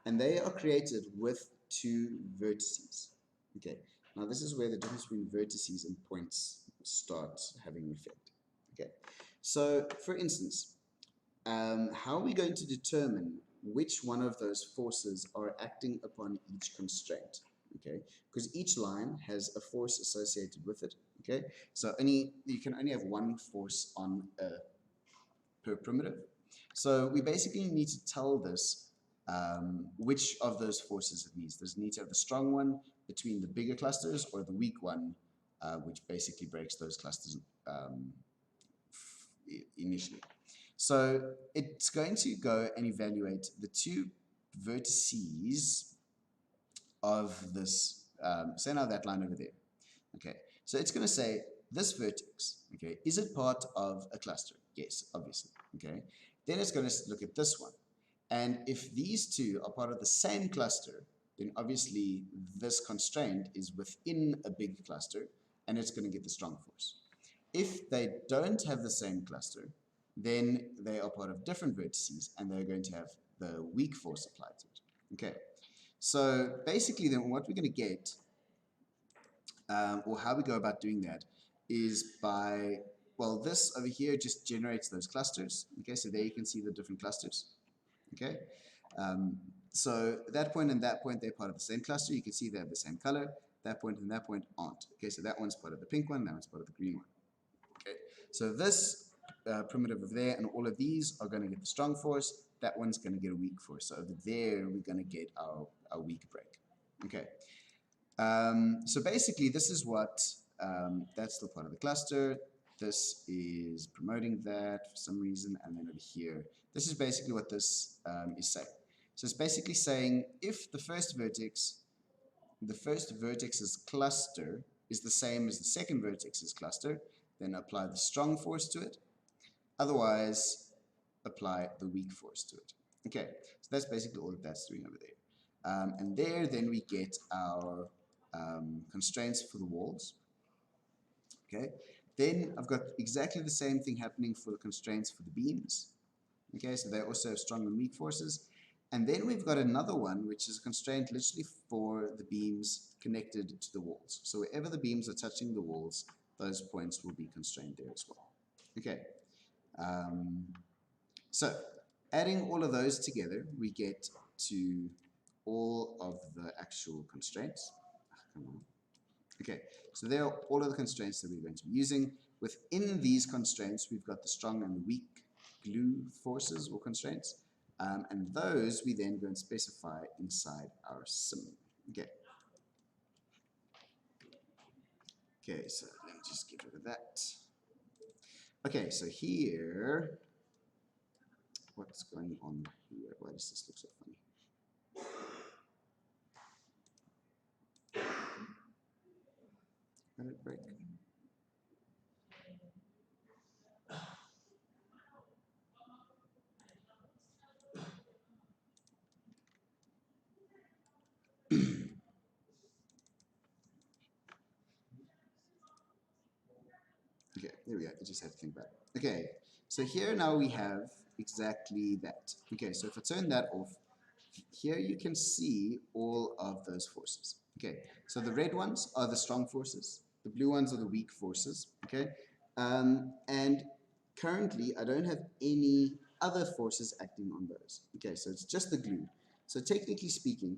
And they are created with two vertices, okay? Now this is where the difference between vertices and points start having an effect, okay? So for instance, how are we going to determine which one of those forces are acting upon each constraint? Okay, because each line has a force associated with it. Okay, so you can only have one force on a per primitive. So we basically need to tell this which of those forces it needs. Does it need to have the strong one between the bigger clusters, or the weak one, which basically breaks those clusters initially. So it's going to go and evaluate the two vertices of this, say now that line over there. Okay, so it's going to say this vertex, okay, is it part of a cluster? Yes, obviously. Okay, then it's going to look at this one. And if these two are part of the same cluster, then obviously this constraint is within a big cluster and it's going to get the strong force. If they don't have the same cluster, then they are part of different vertices and they're going to have the weak force applied to it. Okay, so basically then what we're going to get, or how we go about doing that, is by, well, this over here just generates those clusters. Okay, so there you can see the different clusters. Okay, so that point and that point, they're part of the same cluster. You can see they have the same color. That point and that point aren't. Okay, so that one's part of the pink one, that one's part of the green one. Okay, so this primitive over there and all of these are going to get the strong force. That one's going to get a weak force. So over there, we're going to get our weak break. Okay, so basically, this is what, that's still part of the cluster. This is promoting that for some reason, and then over here, this is basically what this is saying. So it's basically saying if the first vertex's cluster is the same as the second vertex's cluster, then apply the strong force to it. Otherwise, apply the weak force to it. Okay, so that's basically all that that's doing over there. And there then we get our constraints for the walls. Okay, then I've got exactly the same thing happening for the constraints for the beams. Okay, so they also have strong and weak forces. And then we've got another one, which is a constraint literally for the beams connected to the walls. So wherever the beams are touching the walls, those points will be constrained there as well. Okay, so adding all of those together, we get to all of the actual constraints. Come on. Okay, so there are all of the constraints that we're going to be using. Within these constraints, we've got the strong and the weak glue forces or constraints, and those we then go and specify inside our sim. Okay. Okay, so let me just get rid of that. Okay, so here, what's going on here? Why does this look so funny? Let it break. Okay, there we go. I just had to think about it. Okay, so here now we have exactly that. Okay, so if I turn that off, here you can see all of those forces. Okay, so the red ones are the strong forces, the blue ones are the weak forces. Okay, and currently I don't have any other forces acting on those. Okay, so it's just the glue. So technically speaking,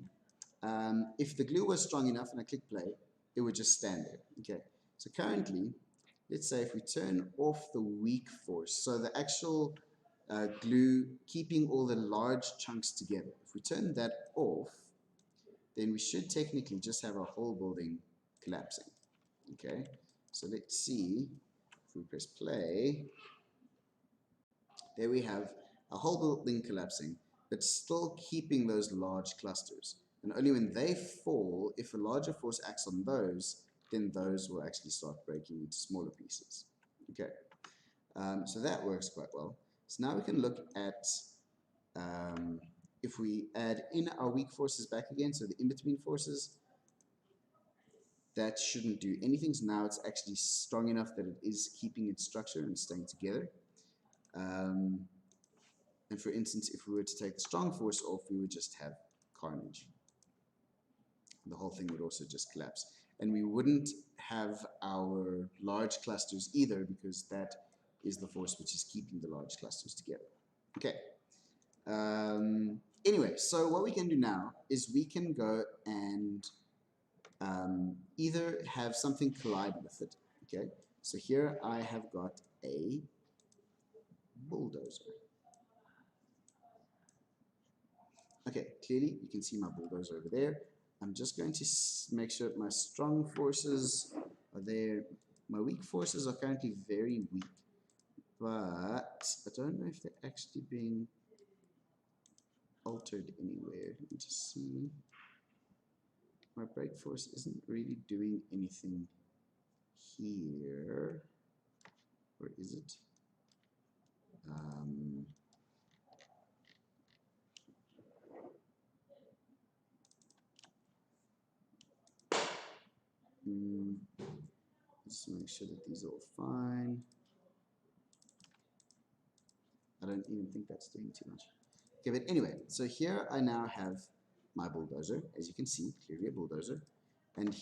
if the glue was strong enough and I click play, it would just stand there. Okay, so currently, let's say if we turn off the weak force, so the actual glue keeping all the large chunks together, if we turn that off, then we should technically just have our whole building collapsing. Okay, so let's see, if we press play, there we have a whole building collapsing, but still keeping those large clusters. And only when they fall, if a larger force acts on those, then those will actually start breaking into smaller pieces. Okay, so that works quite well. So now we can look at if we add in our weak forces back again, so the in-between forces, that shouldn't do anything. So now it's actually strong enough that it is keeping its structure and staying together. And for instance, if we were to take the strong force off, we would just have carnage. The whole thing would also just collapse. And we wouldn't have our large clusters either, because that is the force which is keeping the large clusters together. Okay. Anyway, so what we can do now is we can go and either have something collide with it. Okay. So here I have got a bulldozer. Okay, clearly you can see my bulldozer over there. I'm just going to make sure that my strong forces are there. My weak forces are currently very weak, but I don't know if they're actually being altered anywhere. Let me just see. My brake force isn't really doing anything here. Or is it? Just make sure that these are all fine. I don't even think that's doing too much. Okay, but anyway, so here I now have my bulldozer, as you can see, clearly a bulldozer. And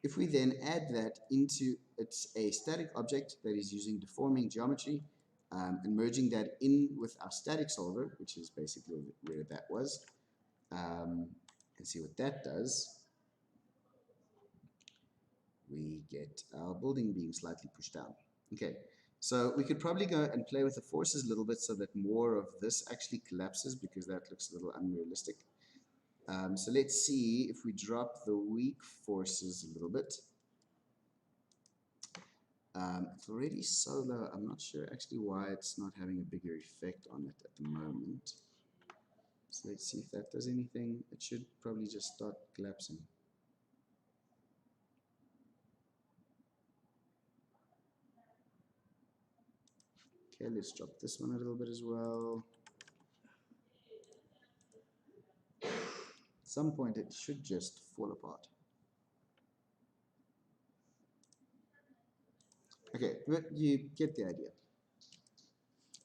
if we then add that into, it's a static object that is using deforming geometry, and merging that in with our static solver, which is basically where that was, and see what that does. We get our building being slightly pushed down. Okay, so we could probably go and play with the forces a little bit so that more of this actually collapses, because that looks a little unrealistic. So let's see if we drop the weak forces a little bit. It's already so low, I'm not sure actually why it's not having a bigger effect on it at the moment. So let's see if that does anything. It should probably just start collapsing. Okay, let's drop this one a little bit as well. some point it should just fall apart. Okay, but you get the idea.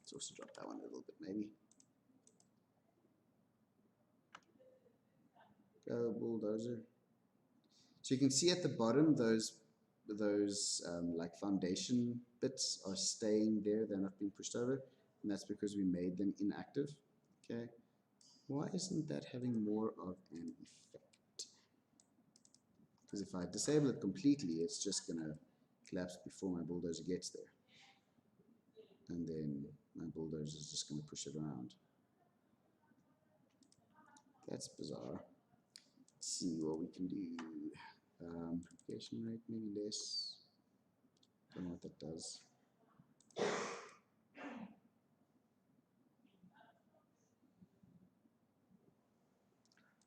Let's also drop that one a little bit, maybe. Go bulldozer. So you can see at the bottom those like foundation bits are staying there, they're not being pushed over, and that's because we made them inactive. Okay, why isn't that having more of an effect? Because if I disable it completely, it's just gonna collapse before my bulldozer gets there, and then my bulldozer is just gonna push it around. That's bizarre. Let's see what we can do. Propagation rate maybe less. Don't know what that does.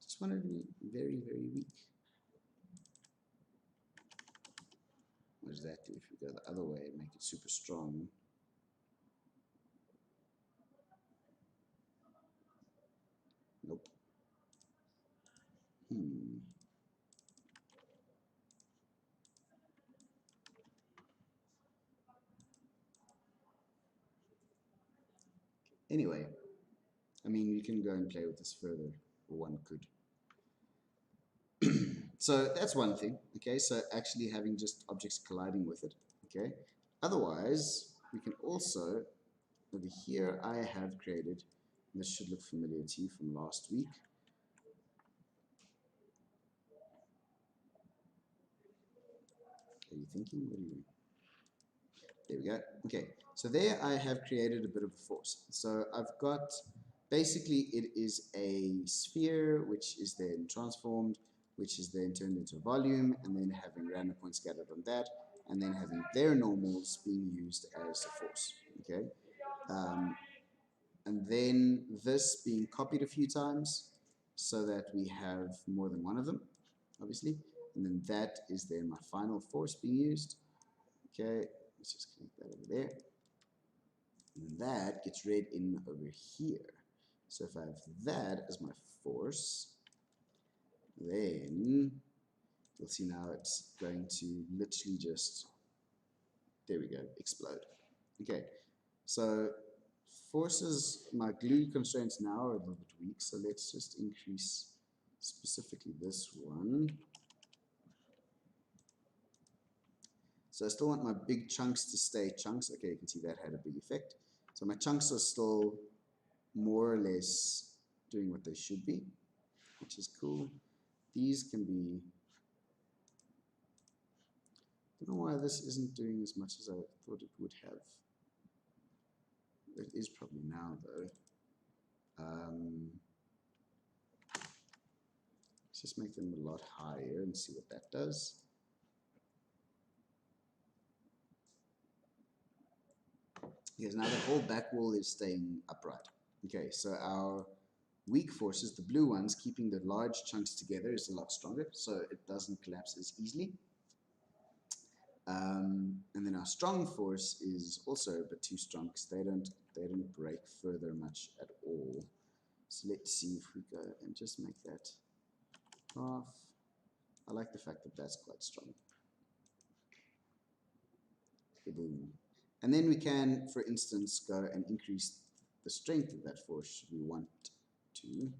Just wanted to be very, very weak. What does that do if we go the other way and make it super strong? Nope. Anyway, I mean, you can go and play with this further, or one could. So that's one thing, okay? So actually having just objects colliding with it, okay? Otherwise, we can also, over here, I have created, and this should look familiar to you from last week. Are you thinking? What are you doing? There we go. Okay, so there I have created a bit of a force. So I've got, basically it is a sphere which is then transformed, which is then turned into volume, and then having random points scattered on that, and then having their normals being used as a force. Okay, and then this being copied a few times so that we have more than one of them, obviously, and then that is then my final force being used. Okay, let's just connect that over there. And that gets read in over here. So if I have that as my force, then you'll see now it's going to literally just, there we go, explode. Okay, so forces, my glue constraints now are a little bit weak, so let's just increase specifically this one. So I still want my big chunks to stay chunks. Okay, you can see that had a big effect. So my chunks are still more or less doing what they should be, which is cool. These can be, I don't know why this isn't doing as much as I thought it would have. It is probably now though. Let's just make them a lot higher and see what that does. Because now the whole back wall is staying upright. Okay, so our weak forces, the blue ones, keeping the large chunks together is a lot stronger, so it doesn't collapse as easily. And then our strong force is also a bit too strong because they don't break further much at all. So let's see if we go and just make that half. I like the fact that that's quite strong. Boom. And then we can, for instance, go and increase the strength of that force should we want to.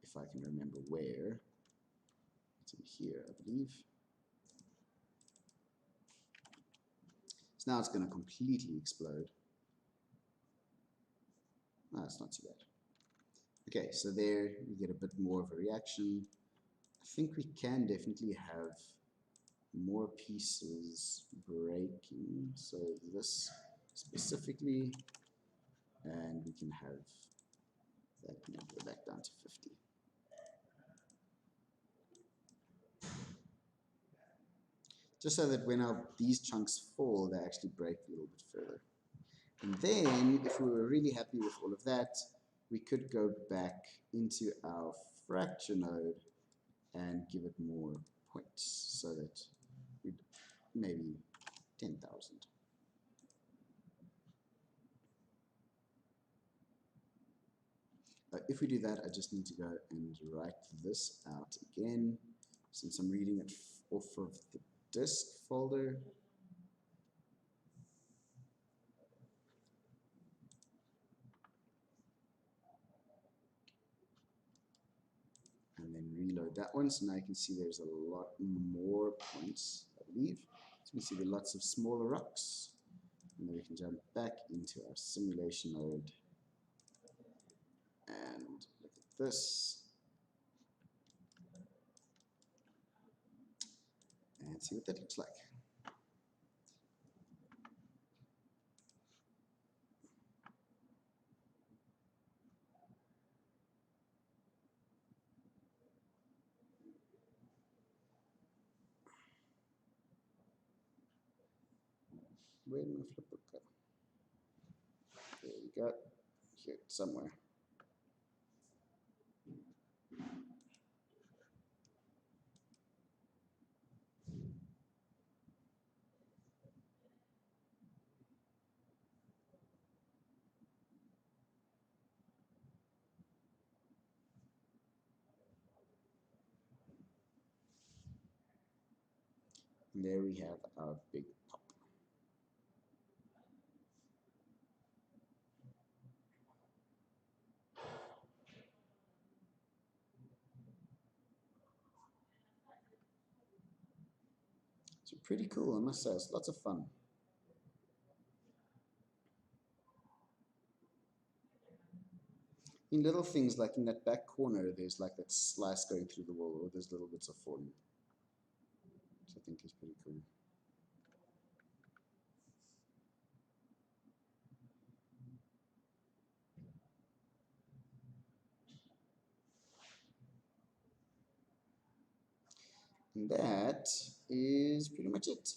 If I can remember where. It's in here, I believe. So now it's going to completely explode. No, it's not too bad. Okay, so there you get a bit more of a reaction. I think we can definitely have more pieces breaking. So this specifically, and we can have that now go back down to 50. Just so that when these chunks fall, they actually break a little bit further. And then, if we were really happy with all of that, we could go back into our fracture node and give it more points so that we'd maybe 10,000. If we do that, I just need to go and write this out again, since I'm reading it off of the disk folder. And then reload that one. So now you can see there's a lot more points, I believe. So we see the lots of smaller rocks. And then we can jump back into our simulation mode and look at this and see what that looks like. Where did my flip book go? There we go. Here, somewhere. And there we have our big pop. So pretty cool, I must say. It's lots of fun. In little things like in that back corner, there's like that slice going through the wall, or there's little bits of form, which I think is pretty cool. And that is pretty much it.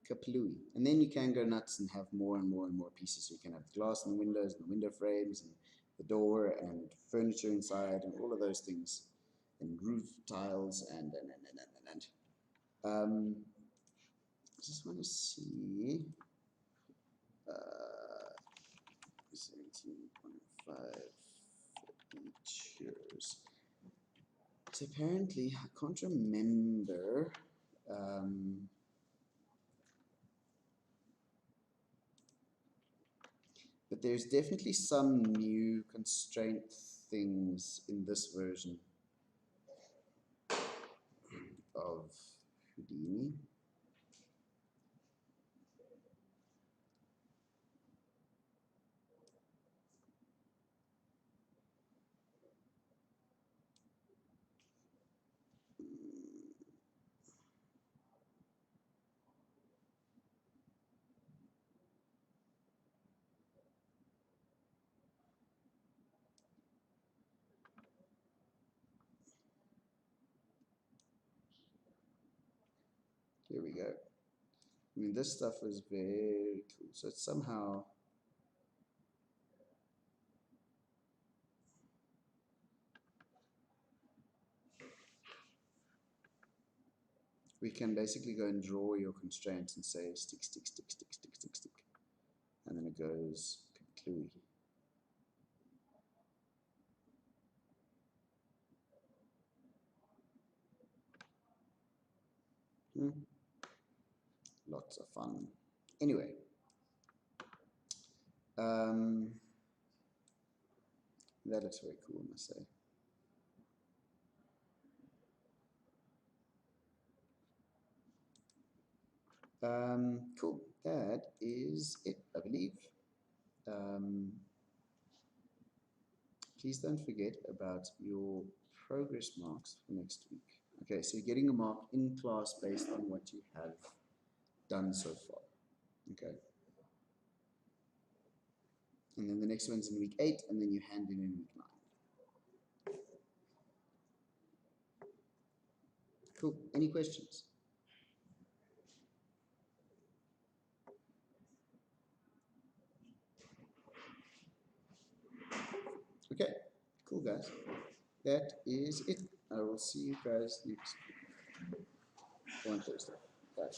Kaplooey. And then you can go nuts and have more and more and more pieces. So you can have the glass and the windows and the window frames and the door and furniture inside and all of those things. And roof tiles and. I just want to see 17.5 for each yours. So apparently, I can't remember. But there's definitely some new constraint things in this version of Houdini. Here we go. I mean, this stuff is very cool. So it's somehow we can basically go and draw your constraints and say stick, stick, stick, stick, stick, stick, stick. And then it goes Kaplooey. Lots of fun. Anyway, that looks very cool, I must say. Cool. That is it, I believe. Please don't forget about your progress marks for next week. Okay, so you're getting a mark in class based on what you have done so far. Okay. And then the next one's in week 8, and then you hand in week 9. Cool. Any questions? Okay. Cool, guys. That is it. I will see you guys next week on Thursday. Bye.